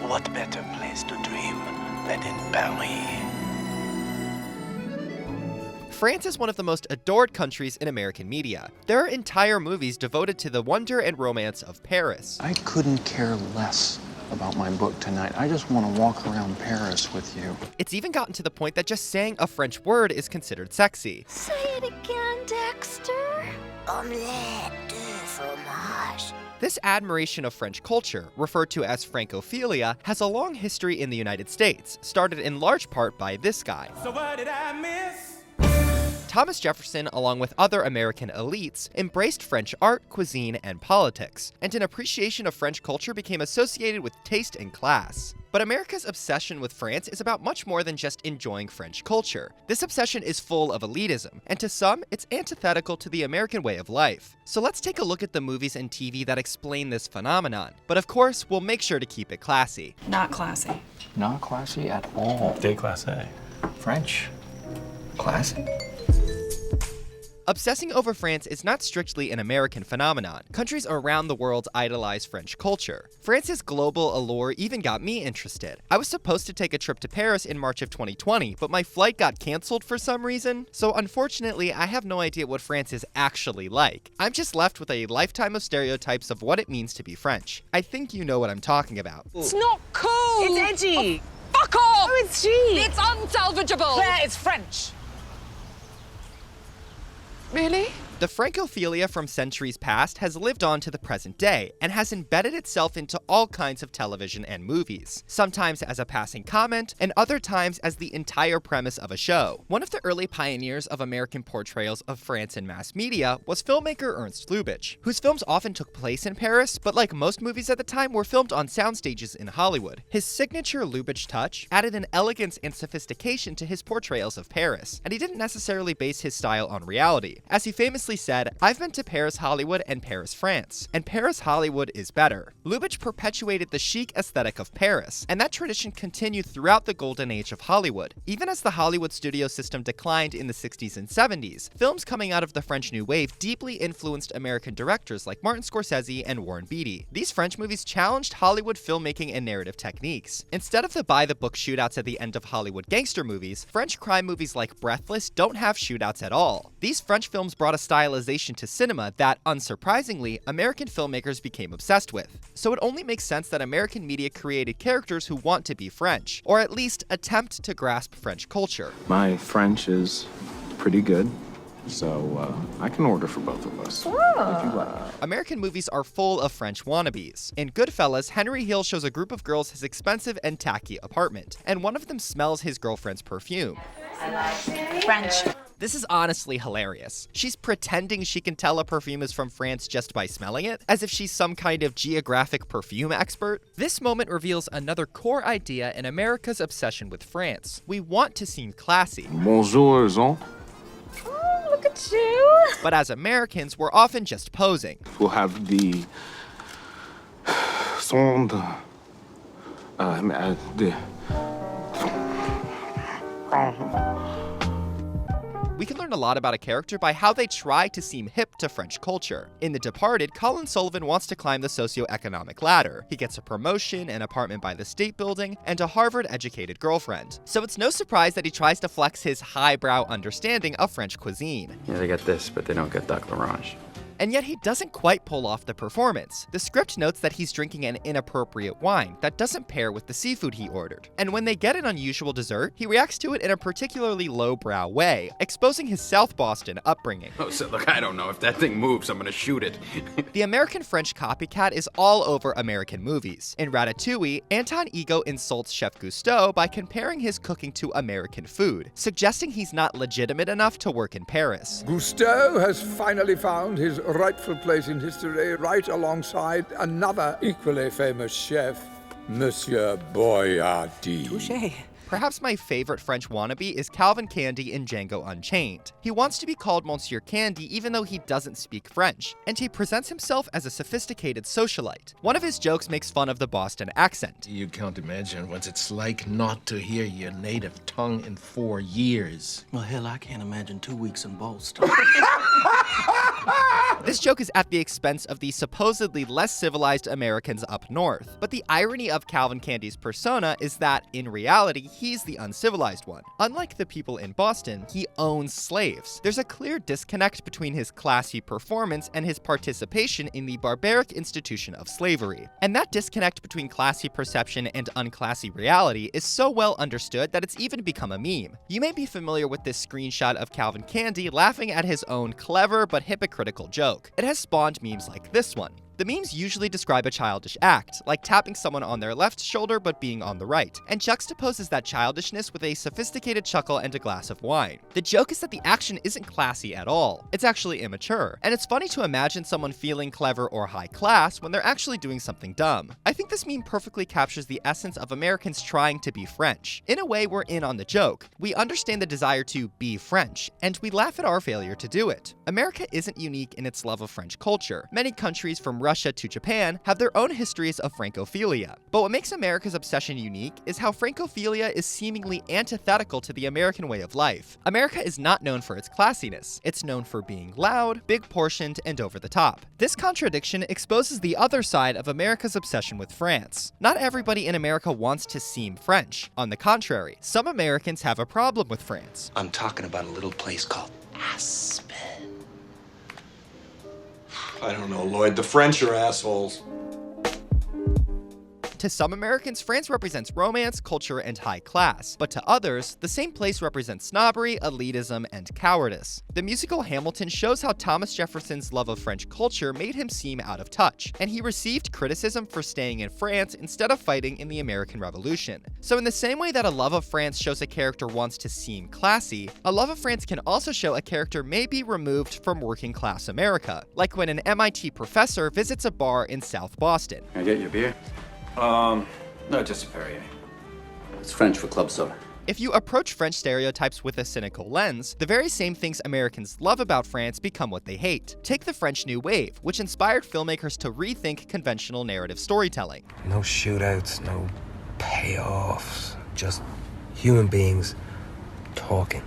What better place to dream than in Paris? France is one of the most adored countries in American media. There are entire movies devoted to the wonder and romance of Paris. I couldn't care less about my book tonight. I just want to walk around Paris with you. It's even gotten to the point that just saying a French word is considered sexy. Say it again, Dexter. Omelette de fromage. This admiration of French culture, referred to as Francophilia, has a long history in the United States, started in large part by this guy. So what did I miss? Thomas Jefferson, along with other American elites, embraced French art, cuisine, and politics, and an appreciation of French culture became associated with taste and class. But America's obsession with France is about much more than just enjoying French culture. This obsession is full of elitism, and to some, it's antithetical to the American way of life. So let's take a look at the movies and TV that explain this phenomenon. But of course, we'll make sure to keep it classy. Not classy. Not classy at all. Déclassé. French. Classy. Obsessing over France is not strictly an American phenomenon. Countries around the world idolize French culture. France's global allure even got me interested. I was supposed to take a trip to Paris in March of 2020, but my flight got canceled for some reason, so unfortunately I have no idea what France is actually like. I'm just left with a lifetime of stereotypes of what it means to be French. I think you know what I'm talking about. It's not cool. It's edgy. Oh, fuck off. Oh, it's cheap. It's unsalvageable. Claire, it's French. Really? The Francophilia from centuries past has lived on to the present day and has embedded itself into all kinds of television and movies, sometimes as a passing comment and other times as the entire premise of a show. One of the early pioneers of American portrayals of France in mass media was filmmaker Ernst Lubitsch, whose films often took place in Paris, but like most movies at the time were filmed on sound stages in Hollywood. His signature Lubitsch touch added an elegance and sophistication to his portrayals of Paris, and he didn't necessarily base his style on reality. As he famously said, "I've been to Paris, Hollywood, and Paris, France, and Paris, Hollywood is better." Lubitsch perpetuated the chic aesthetic of Paris, and that tradition continued throughout the golden age of Hollywood. Even as the Hollywood studio system declined in the 60s and 70s, films coming out of the French New Wave deeply influenced American directors like Martin Scorsese and Warren Beatty. These French movies challenged Hollywood filmmaking and narrative techniques. Instead of the by-the-book shootouts at the end of Hollywood gangster movies, French crime movies like Breathless don't have shootouts at all. These French films brought a stylization to cinema that, unsurprisingly, American filmmakers became obsessed with. So it only makes sense that American media created characters who want to be French, or at least attempt to grasp French culture. My French is pretty good, so I can order for both of us. If you like. American movies are full of French wannabes. In Goodfellas, Henry Hill shows a group of girls his expensive and tacky apartment, and one of them smells his girlfriend's perfume. French. This is honestly hilarious. She's pretending she can tell a perfume is from France just by smelling it, as if she's some kind of geographic perfume expert. This moment reveals another core idea in America's obsession with France. We want to seem classy. Bonjour, Jean. Oh, look at you. But as Americans, we're often just posing. We'll have the sonde. We can learn a lot about a character by how they try to seem hip to French culture. In The Departed, Colin Sullivan wants to climb the socioeconomic ladder. He gets a promotion, an apartment by the State Building, and a Harvard-educated girlfriend. So it's no surprise that he tries to flex his highbrow understanding of French cuisine. Yeah, they get this, but they don't get duck l'orange. And yet he doesn't quite pull off the performance. The script notes that he's drinking an inappropriate wine that doesn't pair with the seafood he ordered. And when they get an unusual dessert, he reacts to it in a particularly lowbrow way, exposing his South Boston upbringing. Oh, so look, I don't know. If that thing moves, I'm gonna shoot it. The American-French copycat is all over American movies. In Ratatouille, Anton Ego insults Chef Gusteau by comparing his cooking to American food, suggesting he's not legitimate enough to work in Paris. Gusteau has finally found his rightful place in history, right alongside another equally famous chef, Monsieur Boyardee. Touché. Perhaps my favorite French wannabe is Calvin Candy in Django Unchained. He wants to be called Monsieur Candy even though he doesn't speak French, and he presents himself as a sophisticated socialite. One of his jokes makes fun of the Boston accent. You can't imagine what it's like not to hear your native tongue in 4 years. Well, hell, I can't imagine 2 weeks in Boston. This joke is at the expense of the supposedly less civilized Americans up north. But the irony of Calvin Candy's persona is that, in reality, he's the uncivilized one. Unlike the people in Boston, he owns slaves. There's a clear disconnect between his classy performance and his participation in the barbaric institution of slavery. And that disconnect between classy perception and unclassy reality is so well understood that it's even become a meme. You may be familiar with this screenshot of Calvin Candy laughing at his own clever but hypocritical joke. It has spawned memes like this one. The memes usually describe a childish act, like tapping someone on their left shoulder but being on the right, and juxtaposes that childishness with a sophisticated chuckle and a glass of wine. The joke is that the action isn't classy at all. It's actually immature, and it's funny to imagine someone feeling clever or high class when they're actually doing something dumb. I think this meme perfectly captures the essence of Americans trying to be French. In a way, we're in on the joke. We understand the desire to be French, and we laugh at our failure to do it. America isn't unique in its love of French culture. Many countries from Russia to Japan have their own histories of Francophilia. But what makes America's obsession unique is how Francophilia is seemingly antithetical to the American way of life. America is not known for its classiness. It's known for being loud, big portioned, and over the top. This contradiction exposes the other side of America's obsession with France. Not everybody in America wants to seem French. On the contrary, some Americans have a problem with France. I'm talking about a little place called Aspen. I don't know, Lloyd. The French are assholes. To some Americans, France represents romance, culture, and high class. But to others, the same place represents snobbery, elitism, and cowardice. The musical Hamilton shows how Thomas Jefferson's love of French culture made him seem out of touch, and he received criticism for staying in France instead of fighting in the American Revolution. So in the same way that a love of France shows a character wants to seem classy, a love of France can also show a character may be removed from working class America, like when an MIT professor visits a bar in South Boston. Can I get you a beer? No, just a Perrier. It's French for club soda. If you approach French stereotypes with a cynical lens, the very same things Americans love about France become what they hate. Take the French New Wave, which inspired filmmakers to rethink conventional narrative storytelling. No shootouts, no payoffs, just human beings talking.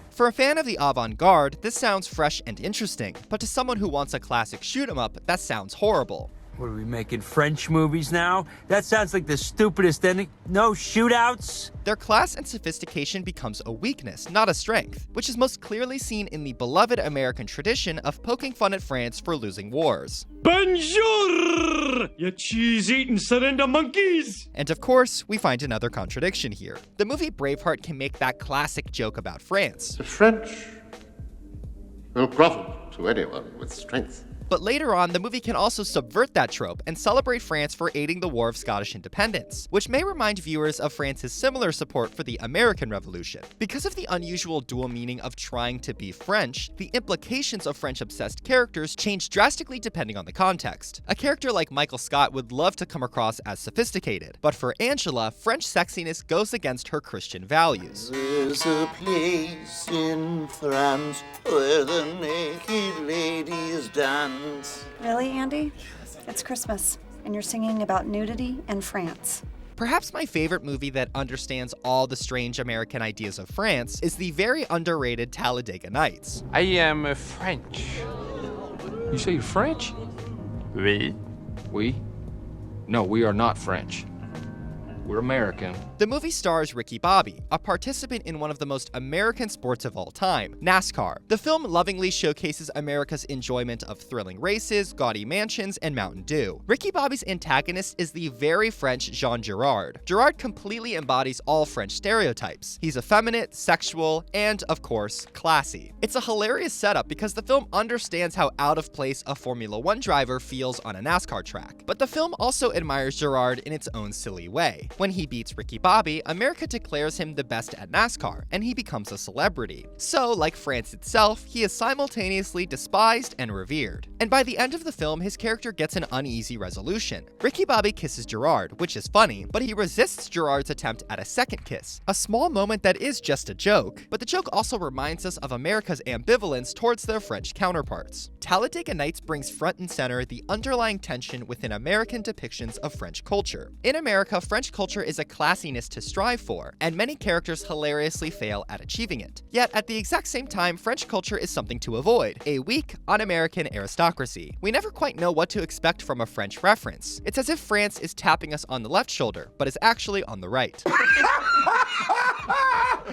For a fan of the avant-garde, this sounds fresh and interesting, but to someone who wants a classic shoot-'em-up, that sounds horrible. What are we making, French movies now? That sounds like the stupidest ending. No shootouts? Their class and sophistication becomes a weakness, not a strength, which is most clearly seen in the beloved American tradition of poking fun at France for losing wars. Bonjour, you cheese-eating surrender monkeys! And of course, we find another contradiction here. The movie Braveheart can make that classic joke about France. The French will grovel to anyone with strength. But later on, the movie can also subvert that trope and celebrate France for aiding the War of Scottish Independence, which may remind viewers of France's similar support for the American Revolution. Because of the unusual dual meaning of trying to be French, the implications of French-obsessed characters change drastically depending on the context. A character like Michael Scott would love to come across as sophisticated, but for Angela, French sexiness goes against her Christian values. There's a place in France where the naked ladies dance. Really, Andy? It's Christmas, and you're singing about nudity and France. Perhaps my favorite movie that understands all the strange American ideas of France is the very underrated Talladega Nights. I am French. You say you're French? Oui. We? No, we are not French. We're American. The movie stars Ricky Bobby, a participant in one of the most American sports of all time, NASCAR. The film lovingly showcases America's enjoyment of thrilling races, gaudy mansions, and Mountain Dew. Ricky Bobby's antagonist is the very French Jean Girard. Girard completely embodies all French stereotypes. He's effeminate, sexual, and, of course, classy. It's a hilarious setup because the film understands how out of place a Formula One driver feels on a NASCAR track. But the film also admires Girard in its own silly way. When he beats Ricky Bobby, America declares him the best at NASCAR, and he becomes a celebrity. So, like France itself, he is simultaneously despised and revered. And by the end of the film, his character gets an uneasy resolution. Ricky Bobby kisses Gerard, which is funny, but he resists Gerard's attempt at a second kiss. A small moment that is just a joke, but the joke also reminds us of America's ambivalence towards their French counterparts. Talladega Nights brings front and center the underlying tension within American depictions of French culture. In America, French culture is a classiness to strive for, and many characters hilariously fail at achieving it. Yet, at the exact same time, French culture is something to avoid, a weak, un-American aristocracy. We never quite know what to expect from a French reference. It's as if France is tapping us on the left shoulder, but is actually on the right.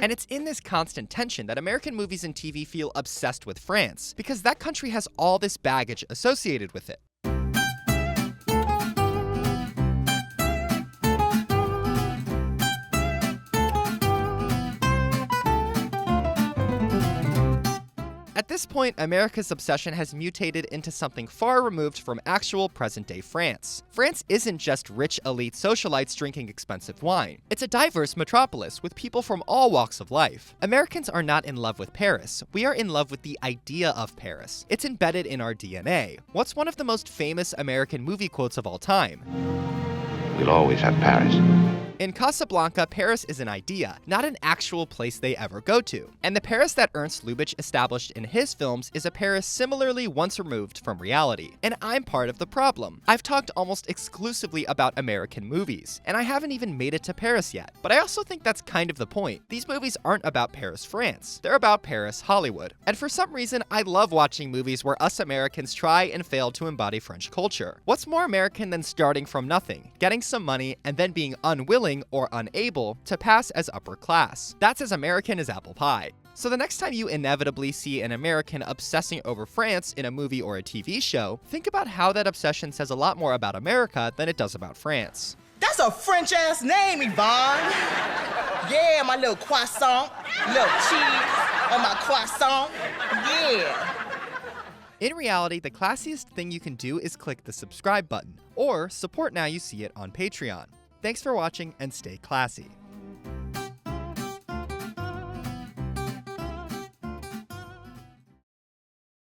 And it's in this constant tension that American movies and TV feel obsessed with France, because that country has all this baggage associated with it. At this point, America's obsession has mutated into something far removed from actual present-day France. France isn't just rich elite socialites drinking expensive wine. It's a diverse metropolis with people from all walks of life. Americans are not in love with Paris. We are in love with the idea of Paris. It's embedded in our DNA. What's one of the most famous American movie quotes of all time? We'll always have Paris. In Casablanca, Paris is an idea, not an actual place they ever go to. And the Paris that Ernst Lubitsch established in his films is a Paris similarly once removed from reality. And I'm part of the problem. I've talked almost exclusively about American movies, and I haven't even made it to Paris yet. But I also think that's kind of the point. These movies aren't about Paris, France. They're about Paris, Hollywood. And for some reason, I love watching movies where us Americans try and fail to embody French culture. What's more American than starting from nothing, getting some money, and then being unwilling or unable to pass as upper class? That's as American as apple pie. So the next time you inevitably see an American obsessing over France in a movie or a TV show, think about how that obsession says a lot more about America than it does about France. That's a French-ass name, Yvonne. Yeah, my little croissant, little cheese on my croissant, yeah. In reality, the classiest thing you can do is click the subscribe button, or support Now You See It on Patreon. Thanks for watching and stay classy.